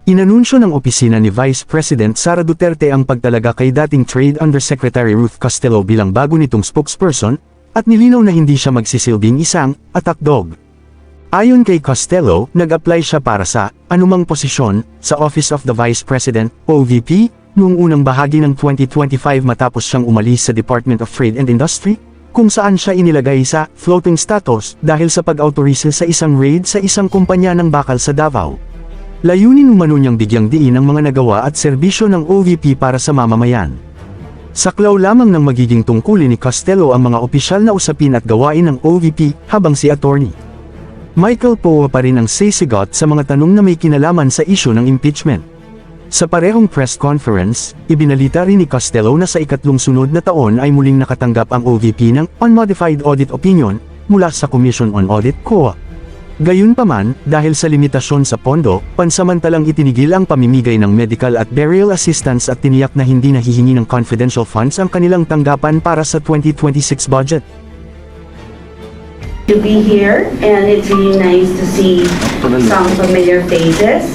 Inanunsyo ng opisina ni Vice President Sara Duterte ang pagtalaga kay dating Trade Undersecretary Ruth Costello bilang bago nitong spokesperson, at nilinaw na hindi siya magsisilbing isang attack dog. Ayon kay Costello, nag-apply siya para sa anumang posisyon sa Office of the Vice President, OVP, noong unang bahagi ng 2025 matapos siyang umalis sa Department of Trade and Industry, kung saan siya inilagay sa floating status dahil sa pag-autorize sa isang raid sa isang kumpanya ng bakal sa Davao. Layunin umano niyang bigyang diin ang mga nagawa at serbisyo ng OVP para sa mamamayan. Saklaw lamang ng magiging tungkulin ni Costello ang mga opisyal na usapin at gawain ng OVP habang si Atty. Michael Poe pa rin ang sisigot sa mga tanong na may kinalaman sa isyu ng impeachment. Sa parehong press conference, ibinalita rin ni Costello na sa ikatlong sunod na taon ay muling nakatanggap ang OVP ng Unmodified Audit Opinion mula sa Commission on Audit (COA). Gayunpaman, dahil sa limitasyon sa pondo, pansamantalang itinigil ang pamimigay ng medical at burial assistance at tiniyak na hindi nahihingi ng confidential funds ang kanilang tanggapan para sa 2026 budget. To be here, and it's really nice to see some familiar faces.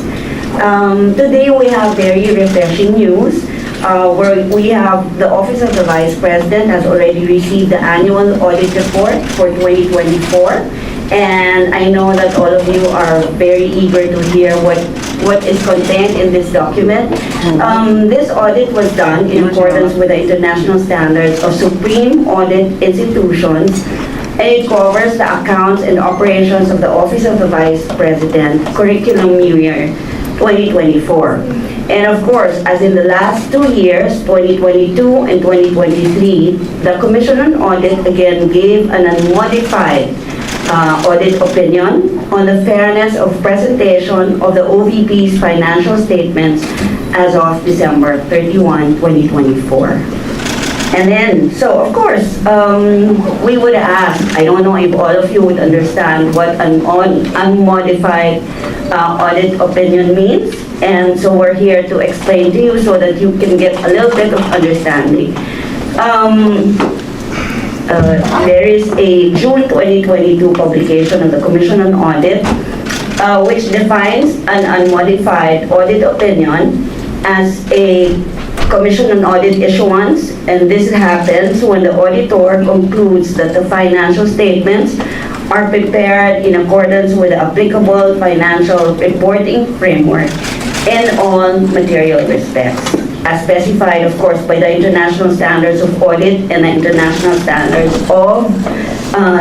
Today we have very refreshing news. Where we have the Office of the Vice President has already received the annual audit report for 2024. And I know that all of you are very eager to hear what is contained in this document. This audit was done in accordance with the international standards of supreme audit institutions, and it covers the accounts and operations of the Office of the Vice President curriculum year 2024. And of course, as in the last 2 years, 2022 and 2023, the Commission on Audit again gave an unmodified audit opinion on the fairness of presentation of the OVP's financial statements as of December 31, 2024. And then, so of course, we would ask, I don't know if all of you would understand what an unmodified audit opinion means, and so we're here to explain to you so that you can get a little bit of understanding. There is a June 2022 publication of the Commission on Audit, which defines an unmodified audit opinion as a Commission on Audit issuance, and this happens when the auditor concludes that the financial statements are prepared in accordance with the applicable financial reporting framework in all material respects, as specified, of course, by the international standards of audit and the international standards of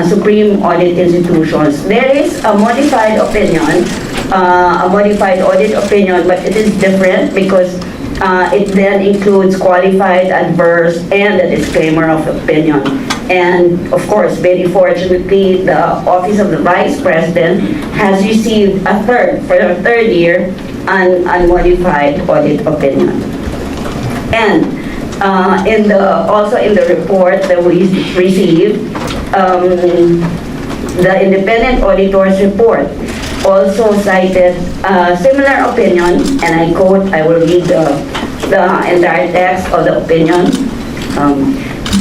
supreme audit institutions. There is a modified opinion, a modified audit opinion, but it is different because it then includes qualified, adverse, and a disclaimer of opinion. And of course, very fortunately, the Office of the Vice President has received for the third year, an unmodified audit opinion. And also in the report that we received, the independent auditor's report also cited a similar opinion, and I quote, I will read the entire text of the opinion,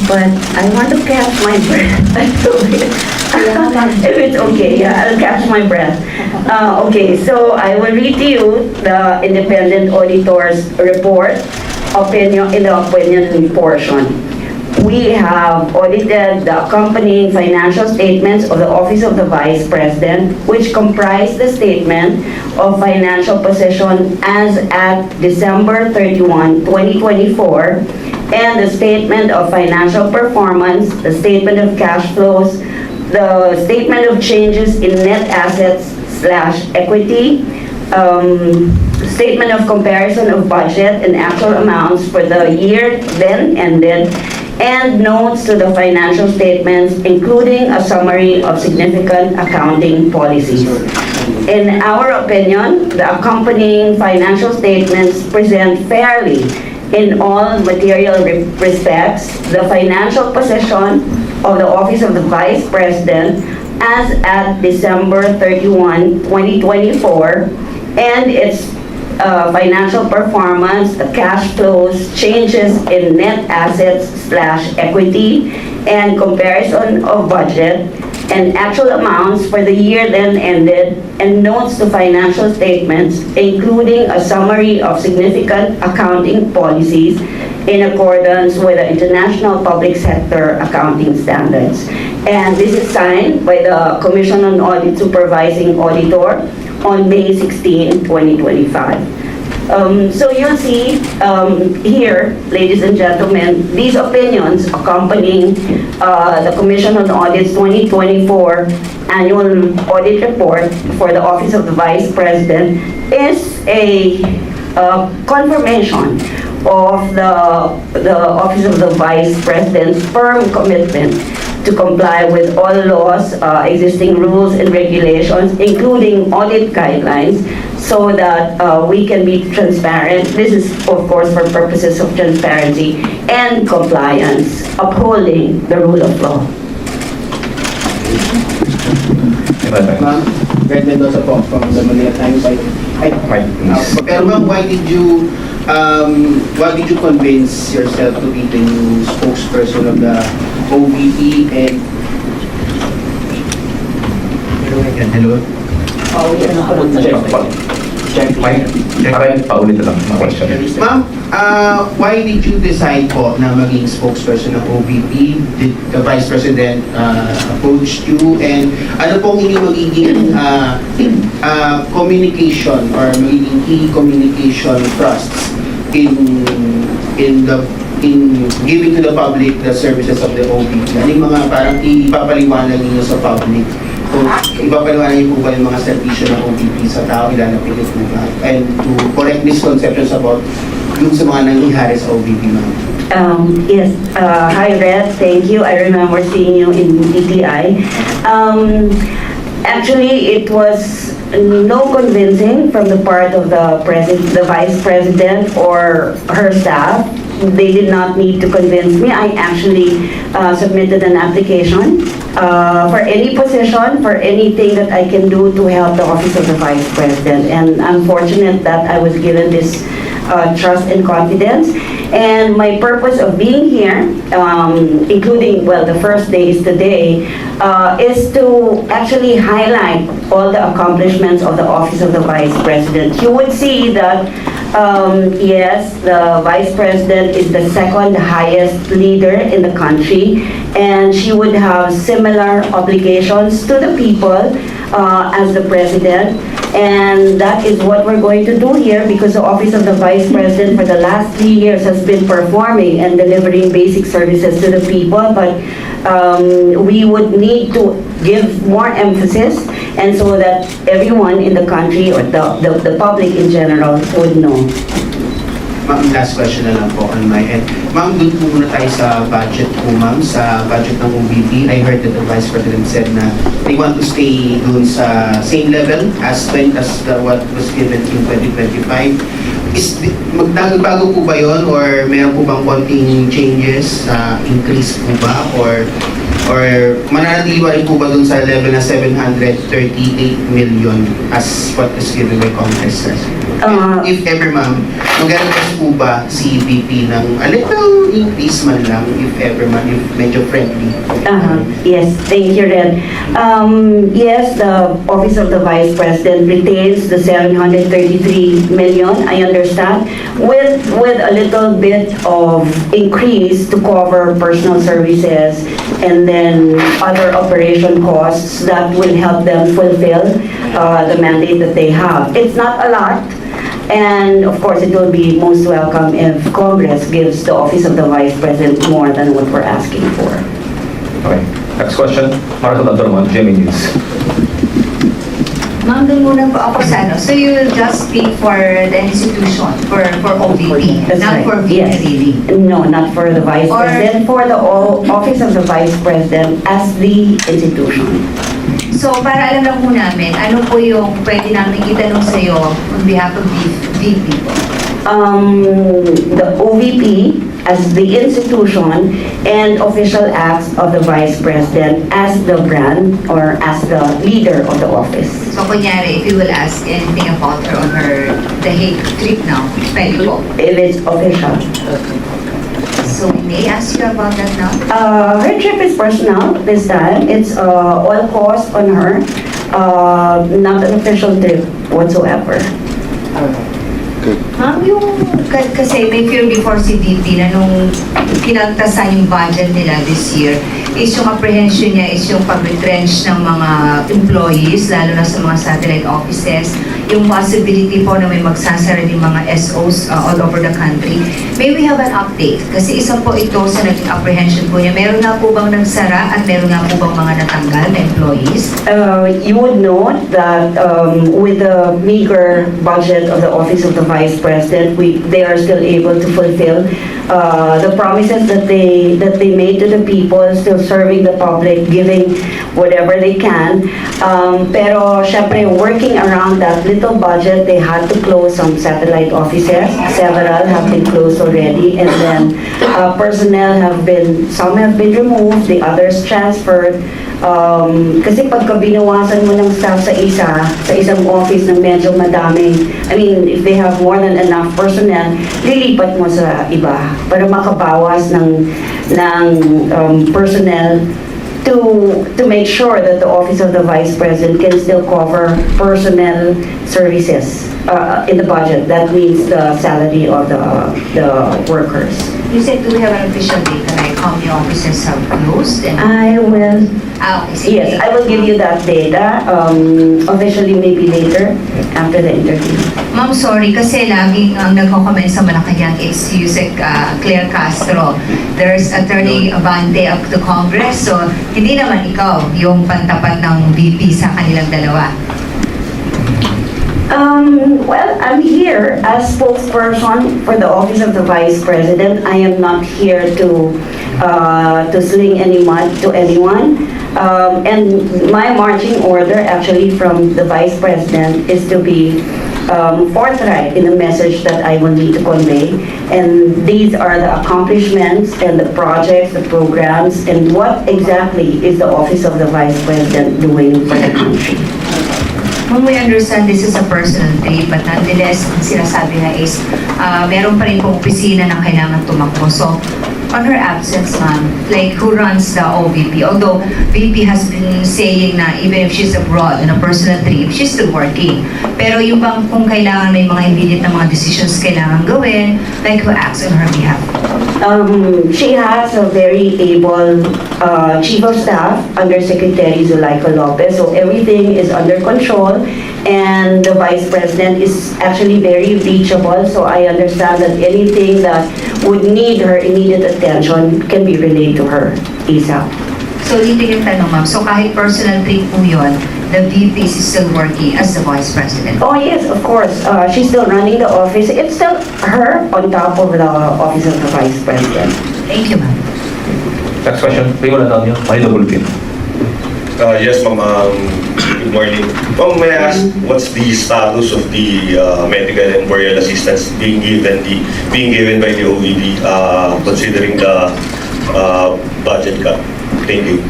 but I want to catch my breath. If it's okay, yeah, I'll catch my breath. Okay, so I will read to you the independent auditor's report, opinion in the opinion portion. We have audited the accompanying financial statements of the Office of the Vice President, which comprise the statement of financial position as at December 31, 2024, and the statement of financial performance, the statement of cash flows, the statement of changes in net assets / equity, statement of comparison of budget and actual amounts for the year then ended, and notes to the financial statements, including a summary of significant accounting policies. In our opinion, the accompanying financial statements present fairly, in all material respects, the financial position of the Office of the Vice President as at December 31, 2024, and its financial performance, the cash flows, changes in net assets / equity, and comparison of budget, and actual amounts for the year then ended, and notes to financial statements, including a summary of significant accounting policies in accordance with the International Public Sector Accounting Standards. And this is signed by the Commission on Audit Supervising Auditor on May 16, 2025. So you'll see here, ladies and gentlemen, these opinions accompanying the Commission on Audit's 2024 Annual Audit Report for the Office of the Vice President is a confirmation of the Office of the Vice President's firm commitment to comply with all laws, existing rules and regulations, including audit guidelines, so that we can be transparent. This is, of course, for purposes of transparency and compliance, upholding the rule of law. Ma'am, Red Mendoza po from the Manila Times. Pero ma'am, why did you convince yourself to be the new spokesperson of the OVP and hello? Paulit na lang ang question. Ma'am, why did you decide po na maging spokesperson ng OVP? Did the Vice President approach you? And ano pong inyong magiging communication or magiging key communication thrusts in giving to the public the services of the OVP? Ano yung mga parang ipapaliwanag ninyo sa public? Kung ipapaliwanag niyo po ba yung mga servisyo ng OVP sa tao, ilalapit po ba? And to correct misconceptions about yung sa mga nangyayari sa OVP, ma'am. Yes, hi Red, thank you. I remember seeing you in DTI. Actually, it was no convincing from the part of the Vice President or her staff. They did not need to convince me. I actually submitted an application for any position, for anything that I can do to help the Office of the Vice President. And I'm fortunate that I was given this trust and confidence. And my purpose of being here, including, well, the first day is today, is to actually highlight all the accomplishments of the Office of the Vice President. You would see that yes, the Vice President is the second highest leader in the country, and she would have similar obligations to the people as the President. And that is what we're going to do here, because the Office of the Vice President for the last 3 years has been performing and delivering basic services to the people, but we would need to give more emphasis, and so that everyone in the country or the public in general would know. Ma'am, last question na lang po on my end. Ma'am, dun po muna tayo sa budget po, ma'am. Sa budget ng OVP, I heard that the Vice President said na they want to stay dun sa same level as what was given in 2025. Magbago po ba yun, or meron po bang konting changes, increase po ba, or mananatili pa rin po ba dun sa level na 738 million as what is given by Congress? If ever, ma'am, mag-request po ba si VP ng a little increase man lang, if ever man, if medyo friendly? Yes, thank you, Red. Yes, the Office of the Vice President retains the 733 million, I understand, with a little bit of increase to cover personal services and then other operation costs that will help them fulfill the mandate that they have. It's not a lot. And of course, it will be most welcome if Congress gives the Office of the Vice President more than what we're asking for. Okay. Next question, Marcel Antormon, GMA News. Ma'am, dun muna po ako sa ano. So you will just speak for the institution, for OVP, That's not right. for VP Yes. really? No, not for the Vice Or- President, for the Office of the Vice President as the institution. So para alam lang po namin, ano po yung pwede namin itanong sa'yo on behalf of VP po? The OVP as the institution and official acts of the Vice President as the brand or as the leader of the office. So kunyari, if you will ask anything about her on the Hague trip now, pwede po. If it's official. So So we may ask you about that now. Her trip is personal this time. It's all cost on her. Not an official trip whatsoever. Ma'am, kasi may fear before si VP na nung pinagtasan yung budget nila this year, is yung apprehension niya is yung pag-retrench ng mga employees, lalo na sa mga satellite offices, yung possibility po na may magsasara din mga SOs all over the country. May we have an update? Kasi isa po ito sa naging apprehension po niya. Meron na po bang nagsara at meron na po bang mga natanggal na employees? You would note that with the meager budget of the Office of the Vice President, they are still able to fulfill the promises that they made to the people, still serving the public, giving whatever they can. Pero syempre, working around that little budget, they had to close some satellite offices. Several have been closed already, and then some have been removed, the others transferred. Kasi pagka binawasan mo ng staff sa isang office na medyo madaming, I mean, if they have more than enough personnel, lilipat mo sa iba para makabawas ng personnel to make sure that the Office of the Vice President can still cover personnel services in the budget. That means the salary of the workers. You said, do we have an official data like how many offices have closed? And I will, Is it yes, I will give you that data, officially maybe later, after the interview. Ma'am, sorry, kasi laging ang nagko-comment sa Malacanang is Yusek Claire Castro. There's Attorney Abante of the Congress, so hindi naman ikaw yung pantapat ng VP sa kanilang dalawa. Well, I'm here as spokesperson for the Office of the Vice President. I am not here to sling any mud to anyone. And my marching order actually from the Vice President is to be forthright in the message that I will need to convey. And these are the accomplishments and the projects, the programs, and what exactly is the Office of the Vice President doing for the country. When we understand this is a personal trip, but nonetheless, ang sinasabi na is, meron pa rin pong opisina na kailangan tumakbo. So, on her absence, ma'am, like who runs the OVP? Although VP has been saying na even if she's abroad on a personal trip, she's still working. Pero yung bang kung kailangan may mga immediate na mga decisions kailangan gawin, like who acts on her behalf? She has a very able Chief of Staff, Undersecretary Zulaika Lopez, so everything is under control, and the Vice President is actually very reachable, so I understand that anything that would need her immediate attention can be relayed to her ASAP. So, dito yung tanong, ma'am. So, kahit personal trip po yun, the VP is still working as the Vice President. Oh yes, of course, she's still running the office. It's still her on top of the Office of the Vice President. Thank you, ma'am. Next question, Raymond Antonio, Manila Bulletin. Yes, ma'am. Good morning. Ma'am, may I ask what's the status of the medical and burial assistance being given by the OVP, considering the budget cut? Thank you.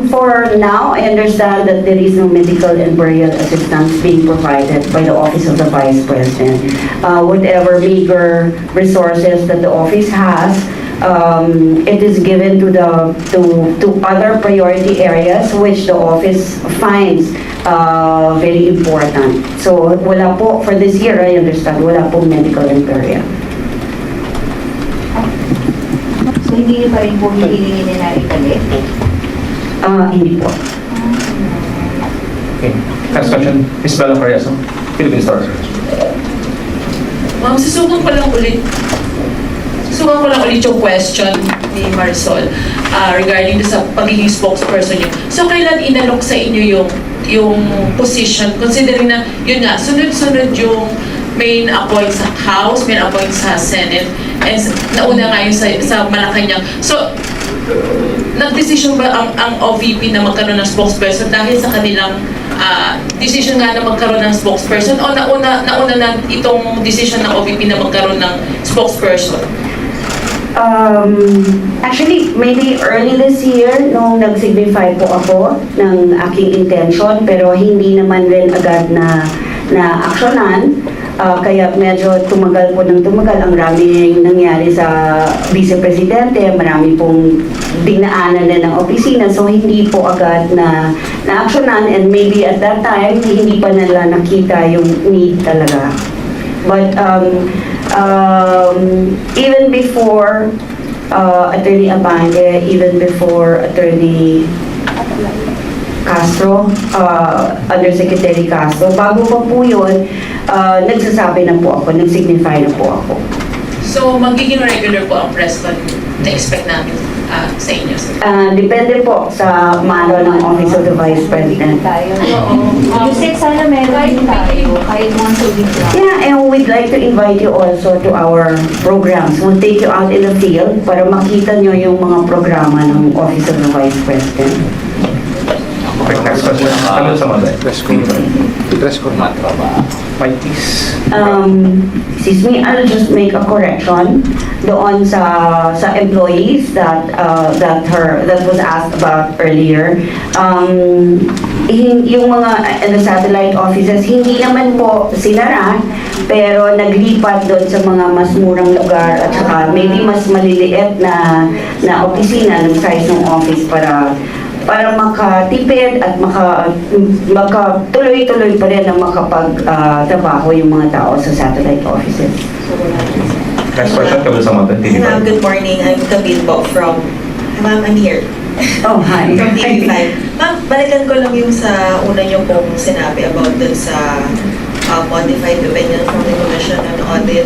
For now, I understand that there is no medical and burial assistance being provided by the Office of the Vice President. Whatever meager resources that the office has, it is given to other priority areas which the office finds very important. So wala po for this year, I understand, wala po medical and burial. So, hindi niyo pa rin po hihilingin nila ibalik? Hindi po. Okay. Next question, Ms. Bella Carriazo, Philippine Star. Ma'am, susukan ko lang ulit yung question ni Marisol regarding sa pagiging spokesperson niyo. So, kailan inalok sa inyo yung position, considering na, yun nga, sunod-sunod yung may na-appoint sa House, may na-appoint sa Senate, and nauna nga yun sa Malacanang. So, nag-decision ba ang OVP na magkaroon ng spokesperson dahil sa kanilang decision nga na magkaroon ng spokesperson, o nauna na itong decision ng OVP na magkaroon ng spokesperson? Actually, maybe early this year, nung nag-signify po ako ng aking intention, pero hindi naman rin agad na aksyonan. Kaya medyo tumagal po ng tumagal. Ang rami nangyari sa Vice Presidente, marami pong dinaanan na ng opisina. So hindi po agad na na-actionan, and maybe at that time, hindi pa nila nakita yung need talaga. But even before Attorney Abante, even before Attorney Castro, Undersecretary Castro, bago pa po yun, nagsasabi na po ako, nagsignify na po ako. So, magiging regular po ang press con na-expect namin sa inyo, sir. Depende po sa mano ng Office of the Vice President. You said sana meron din tayo, kahit once a week lang. Yeah, and we'd like to invite you also to our programs. We'll take you out in the field para makita nyo yung mga programa ng Office of the Vice President. Okay, next question. Ano sa mga? Dress code. Fight please. Excuse me, I'll just make a correction doon sa employees that was asked about earlier. Yung mga the satellite offices, hindi naman po sinara, pero naglipat doon sa mga mas murang lugar at saka maybe mas maliliit na opisina ng size ng office para makatipid at makatuloy-tuloy pa rin na makapag-trabaho yung mga tao sa satellite offices. Next question, kami sa mga Ma'am, good morning. I'm Camille po from... Ma'am, I'm here. Oh, hi. From TV5. Ma'am, balikan ko lang yung sa una niyo pong sinabi about dun sa modified opinion from the Commission on Audit.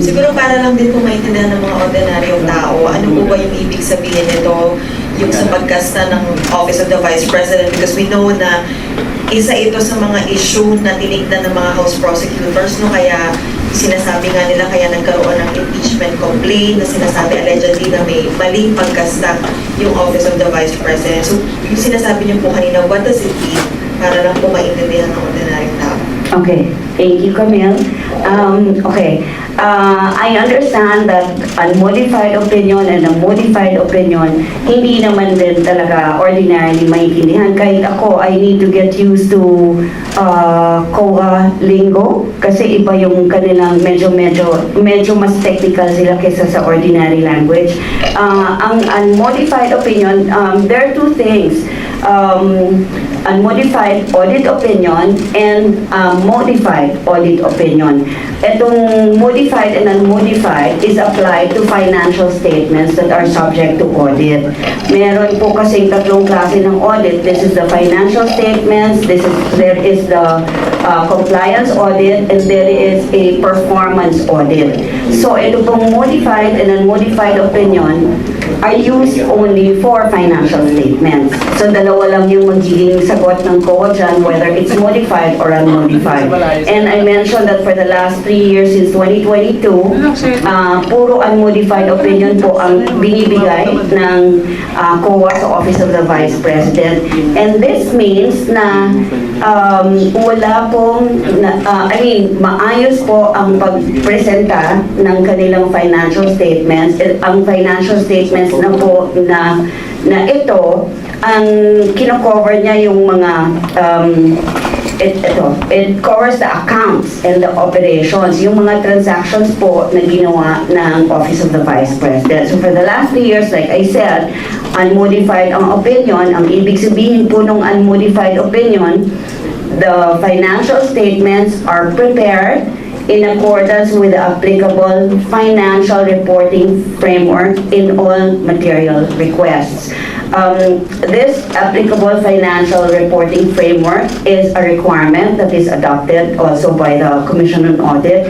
Siguro para lang din po maintindihan ng mga ordinaryong tao, ano po ba yung ibig sabihin nito, yung sa pagkasta ng Office of the Vice President, because we know na isa ito sa mga issue na tinignan ng mga House prosecutors, no? Kaya sinasabi nga nila kaya nagkaroon ng impeachment complaint na sinasabi allegedly na may maling pagkasta yung Office of the Vice President. So, yung sinasabi niyo po kanina, what does it mean? Para lang po maintindihan ng ordinaryong tao. Okay, thank you, Camille. I understand that unmodified opinion and a modified opinion, hindi naman din talaga ordinarily maintindihan. Kahit ako, I need to get used to COA lingo kasi iba yung kanilang medyo mas technical sila kaysa sa ordinary language. Ang unmodified opinion, there are two things. Unmodified audit opinion and modified audit opinion. Itong modified and unmodified is applied to financial statements that are subject to audit. Meron po kasing tatlong klase ng audit. This is the financial statements, there is the compliance audit, and there is a performance audit. So ito pong modified and unmodified opinion are used only for financial statements. So dalawa lang yung magiging sagot ng COA dyan, whether it's modified or unmodified. And I mentioned that for the last 3 years since 2022, puro unmodified opinion po ang binibigay ng COA sa Office of the Vice President. And this means na wala pong, maayos po ang pagpresenta ng kanilang financial statements. Ang financial statements na po na ito, ang kino-cover niya yung mga it covers the accounts and the operations, yung mga transactions po na ginawa ng Office of the Vice President. So for the last 3 years, like I said, unmodified ang opinion. Ang ibig sabihin po ng unmodified opinion, the financial statements are prepared in accordance with the applicable financial reporting framework in all material requests. This applicable financial reporting framework is a requirement that is adopted also by the Commission on Audit,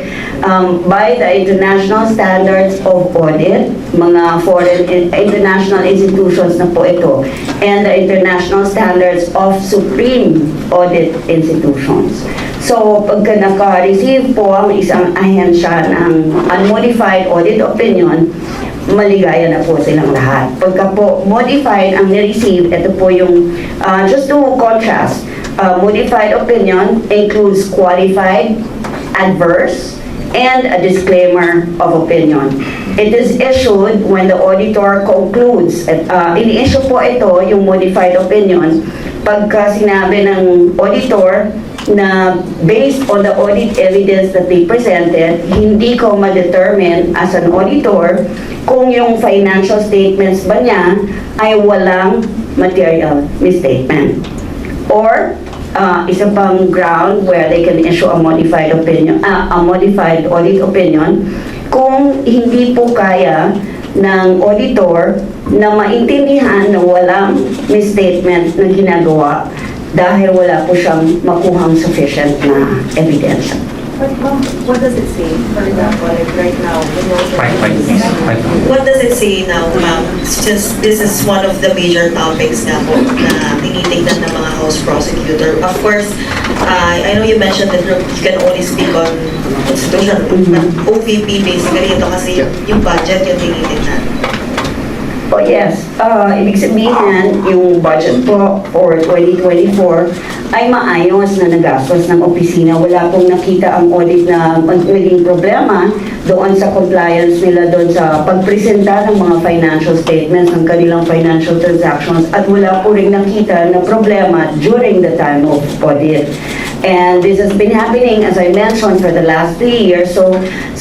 by the international standards of audit, mga foreign international institutions na po ito, and the international standards of supreme audit institutions. So, pagka naka-receive po ang isang ahensya ng unmodified audit opinion, maligaya na po silang lahat. Pagka po modified ang ni-receive, ito po yung, just to contrast, modified opinion includes qualified, adverse, and a disclaimer of opinion. It is issued when the auditor concludes. Ini-issue po ito, yung modified opinion, pagka sinabi ng auditor na based on the audit evidence that they presented, hindi ko ma-determine as an auditor kung yung financial statements ba niya ay walang material misstatement. Or, isa pang ground where they can issue a modified opinion, a modified audit opinion, kung hindi po kaya ng auditor na maintindihan na walang misstatement na ginagawa dahil wala po siyang makuhang sufficient na evidence. But ma'am, what does it say? For example, like right now, Five. what does it say now, ma'am? Since this is one of the major topics na po na tinitignan ng mga House Prosecutor. Of course, I know you mentioned that you can only speak on constitution, but OVP basically ito kasi yung budget yung tinitignan. Oh yes, ibig sabihin yung budget po for 2024 ay maayos na nagastos ng opisina. Wala pong nakita ang audit na maging problema doon sa compliance nila doon sa pagpresenta ng mga financial statements ng kanilang financial transactions at wala po rin nakita na problema during the time of audit. And this has been happening, as I mentioned, for the last 3 years. So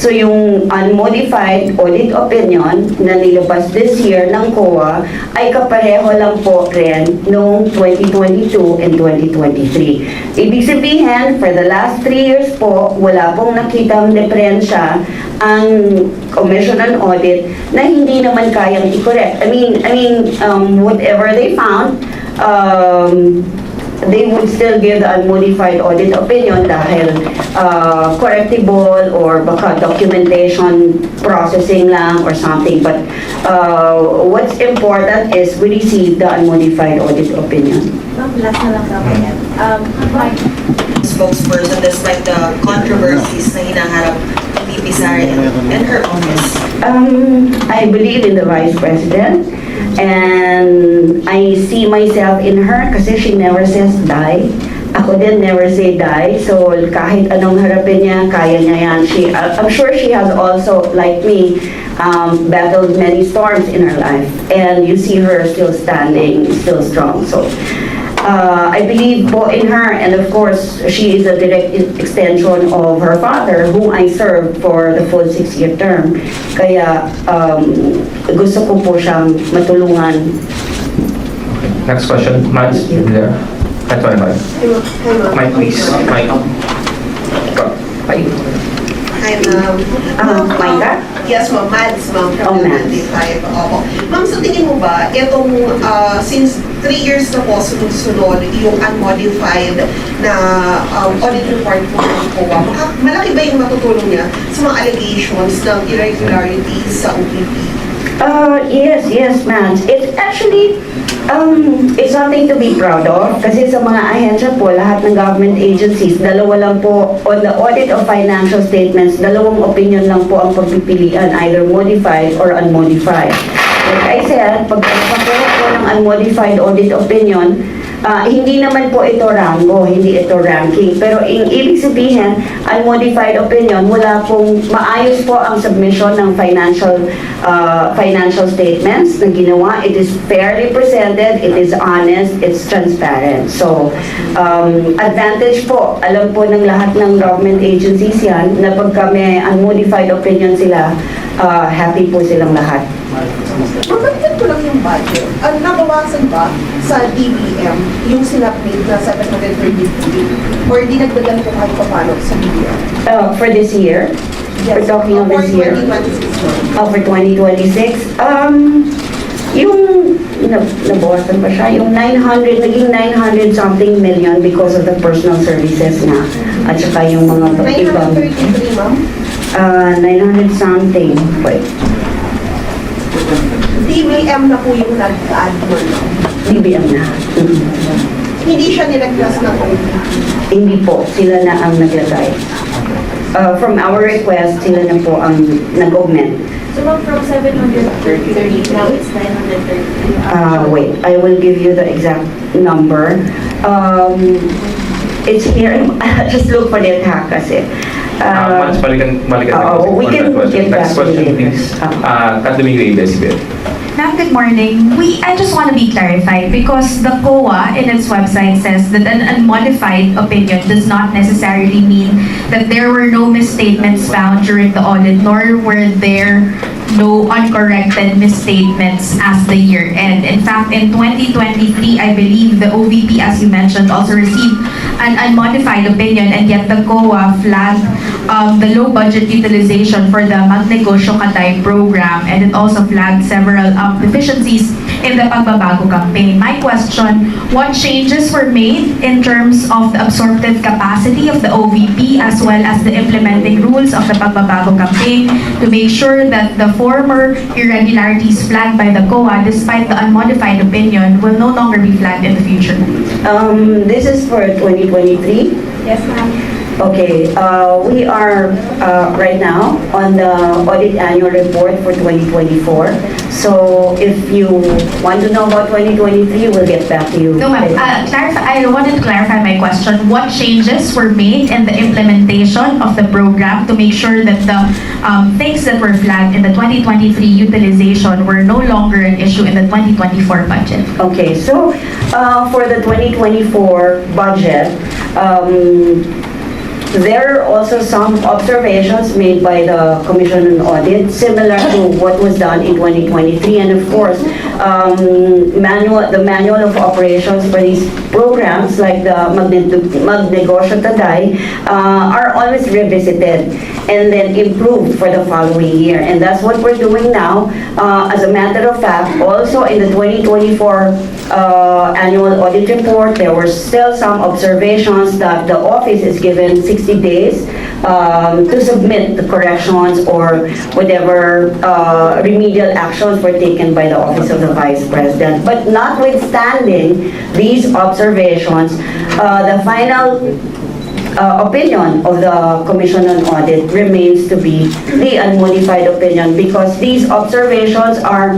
yung unmodified audit opinion na nilabas this year ng COA ay kapareho lang po rin noong 2022 and 2023. Ibig sabihin, for the last 3 years po, wala pong nakitang diferensya ang Commission on Audit na hindi naman kayang i-correct. I mean, whatever they found, they would still give the unmodified audit opinion dahil correctable or baka documentation processing lang or something. But what's important is we receive the unmodified audit opinion. Ma'am, last na lang naman yan. Spokesperson despite the controversies na hinaharap ng VP Sara and her office. I believe in the Vice President and I see myself in her kasi she never says die. Ako din never say die. So kahit anong harapin niya, kaya niya yan. I'm sure she has also, like me, battled many storms in her life. And you see her still standing, still strong. So I believe po in her, and of course, she is a direct extension of her father, whom I served for the full 6-year term. Kaya gusto ko po siyang matulungan. Next question, Mads, there. At 25. Mike, please. Mike. Hi, ma'am. Maika? Yes, ma'am. Mads, ma'am. Oh, From Mads. the 95. Opo. Ma'am, sa tingin mo ba, itong, since 3 years na po sunod-sunod, yung unmodified na audit report po ng COA, malaki ba yung matutulong niya sa mga allegations ng irregularities sa OVP? Yes, Mads. It's actually, it's something to be proud of kasi sa mga ahensya po, lahat ng government agencies, dalawa lang po, on the audit of financial statements, dalawang opinion lang po ang pagpipilian, either modified or unmodified. Like I said, pag nagpakuha po ng unmodified audit opinion, hindi naman po ito rango, hindi ito ranking. Pero ibig sabihin, unmodified opinion, wala pong maayos po ang submission ng financial statements na ginawa. It is fairly presented, it is honest, it's transparent. So, advantage po, alam po ng lahat ng government agencies yan, na pagka may unmodified opinion sila, happy po silang lahat. Mabalikan ko lang yung budget. Nabawasan ba sa DBM yung sinabmit na 733 or dinagdagan ko kahit paano sa DBM? For this year? We're talking of this year? For 2026? Yung, nabawasan pa siya, yung 900, naging 900 something million because of the personal services na, at saka yung mga ibang, 933, ma'am? 900 something, wait, DBM na po yung nag-add mo, no? DBM na. Hindi siya nilaglas ng OVP. Hindi po, sila na ang naglagay. From our request, sila na po ang nag-augment. So ma'am, from 730, now it's 930. Wait, I will give you the exact number. It's here. Just look for the attack kasi. Mads, balikan we on can that question. get back Next to question, you later. please. Kat Domingo, ABS-CBN. Ma'am, good morning. I just want to be clarified because the COA in its website says that an unmodified opinion does not necessarily mean that there were no misstatements found during the audit, nor were there no uncorrected misstatements as the year end. In fact, in 2023, I believe the OVP, as you mentioned, also received an unmodified opinion, and yet the COA flagged the low budget utilization for the Magnegosyo Katay program, and it also flagged several deficiencies in the Pagbabago campaign. My question, what changes were made in terms of the absorptive capacity of the OVP as well as the implementing rules of the Pagbabago campaign to make sure that the former irregularities flagged by the COA, despite the unmodified opinion, will no longer be flagged in the future? This is for 2023. Yes, ma'am. Okay, we are right now on the audit annual report for 2024. So if you want to know about 2023, we'll get back to you. No, ma'am. I wanted to clarify my question. What changes were made in the implementation of the program to make sure that the things that were flagged in the 2023 utilization were no longer an issue in the 2024 budget? Okay, so for the 2024 budget, there are also some observations made by the Commission on Audit, similar to what was done in 2023. And of course, the manual of operations for these programs, like the Magnegosyo Katay, are always revisited and then improved for the following year. And that's what we're doing now. As a matter of fact, also in the 2024 annual audit report, there were still some observations that the office is given 60 days to submit the corrections or whatever remedial actions were taken by the Office of the Vice President. But notwithstanding these observations, the final opinion of the Commission on Audit remains to be the unmodified opinion, because these observations are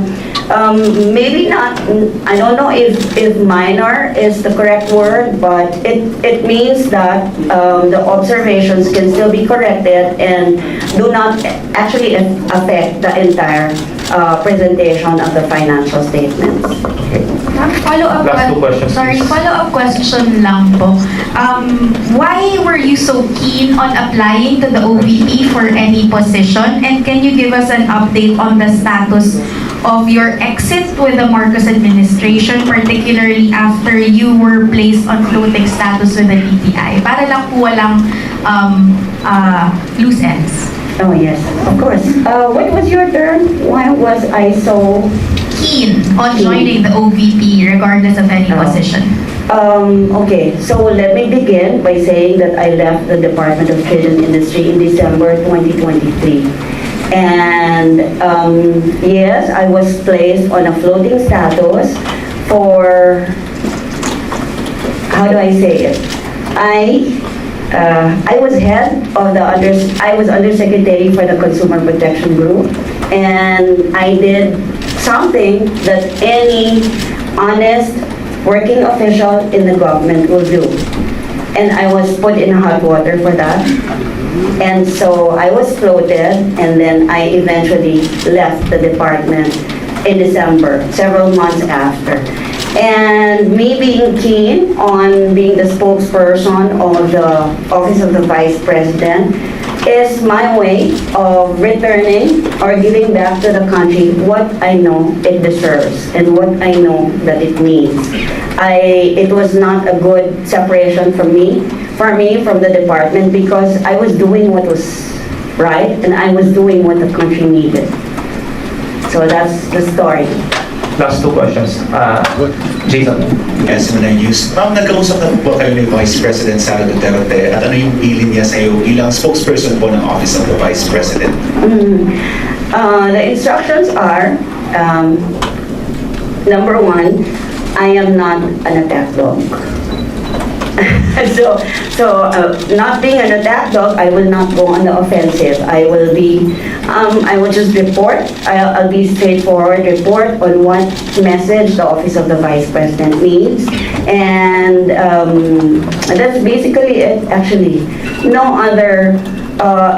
maybe not, I don't know if minor is the correct word, but it means that the observations can still be corrected and do not actually affect the entire presentation of the financial statements. Follow-up Last two questions, please. follow-up question lang po. Why were you so keen on applying to the OVP for any position? And can you give us an update on the status of your exit with the Marcos administration, particularly after you were placed on floating status with the DTI? Para lang po walang loose ends. Oh yes, of course. What was your term? Why was I so Keen on joining the OVP regardless of any position. Okay, so let me begin by saying that I left the Department of Trade and Industry in December 2023. And yes, I was placed on a floating status for, how do I say it? I was head of the I was undersecretary for the Consumer Protection Group, and I did something that any honest working official in the government will do. And I was put in hot water for that. And so I was floated, and then I eventually left the department in December, several months after. And me being keen on being the spokesperson of the Office of the Vice President is my way of returning or giving back to the country what I know it deserves and what I know that it needs. It was not a good separation for me from the department, because I was doing what was right and I was doing what the country needed. So that's the story. Last two questions. Jason. SMNI News. Ma'am, nagkausap na po kayo ni Vice President Sara Duterte at ano yung bilin niya sa iyo bilang spokesperson po ng Office of the Vice President? The instructions are, number one, I am not an attack dog. So not being an attack dog, I will not go on the offensive. I will just report. I'll be straightforward, report on what message the Office of the Vice President needs. And that's basically it, actually. No other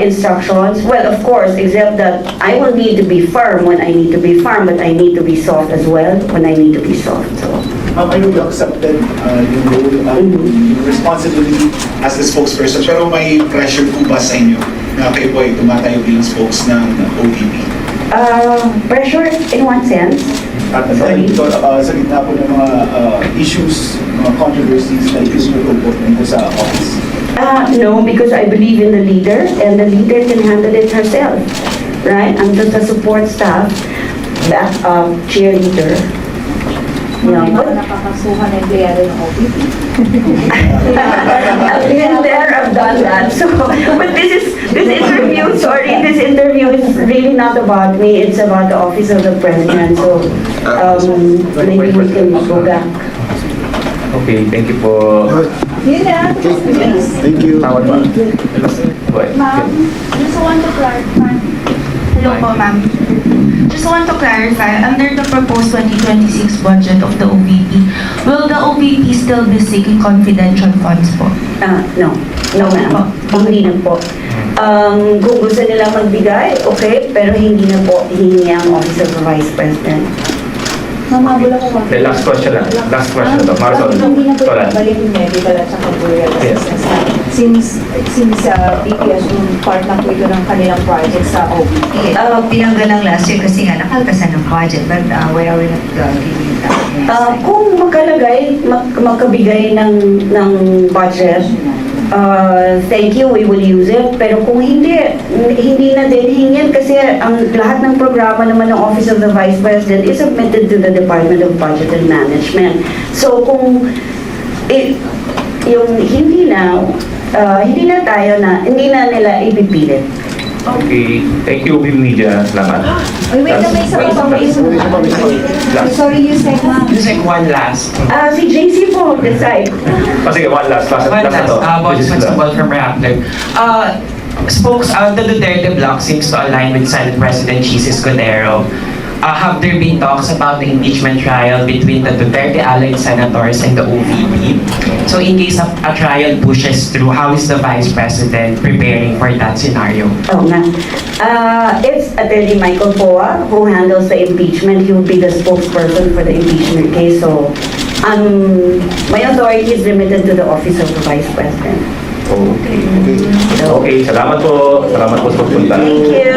instructions. Well, of course, except that I will need to be firm when I need to be firm, but I need to be soft as well when I need to be soft. So, Ma'am, I know you accepted yung role, yung responsibility as the spokesperson, pero may pressure po ba sa inyo na kayo po ay tumatayo bilang spokes ng OVP? pressure in what sense? At sa gitna po ng mga issues, mga controversies na ikinuto po nito sa office. No, because I believe in the leader, and the leader can handle it herself, right? I'm just a support staff, back cheerleader. You know, but Nakakasuhan na empleyado ng OVP. I've been there, I've done that. So, but this interview is really not about me. It's about the office of the president. So, maybe we can go back. Okay, thank you po. Thank you. Tawad ba? Ma'am, just want to clarify. Hello po, ma'am. Just want to clarify, under the proposed 2026 budget of the OVP, will the OVP still be seeking confidential funds po? No, ma'am. Hindi na po. Kung gusto nila magbigay, okay, pero hindi na po hihingi ang Office of the Vice President. Mamabula ko ba? Okay, last question lang. Last question to. Marisol. Hindi na po Tolan. balik yung medical at saka burial Yes. assistance. Since BPS yung part na po ito ng kanilang project sa OVP. Pinanggal lang last year kasi nga nakaltasan ng budget, but why are we not giving that? Kung makabigay ng budget, thank you, we will use it. Pero kung hindi na din hingin kasi ang lahat ng programa naman ng Office of the Vice President is submitted to the Department of Budget and Management. So kung yung hindi na nila ipipilit. Okay, thank you, Win Media. Salamat. Wait, may isa pa bang Last. Sorry, you said ma'am. Just like one last. Si JC po, decide. Sige, one last. Last One na last. to. About This is principal from Rappler. Spokes, the Duterte bloc seems to align with Senate President Chis Escudero. Have there been talks about the impeachment trial between the Duterte allied senators and the OVP? So in case a trial pushes through, how is the Vice President preparing for that scenario? Oh, nga. It's Attorney Michael Poa who handles the impeachment. He will be the spokesperson for the impeachment case. So, my authority is limited to the Office of the Vice President. Okay. Okay, salamat po. Salamat po sa pagpunta. Thank you.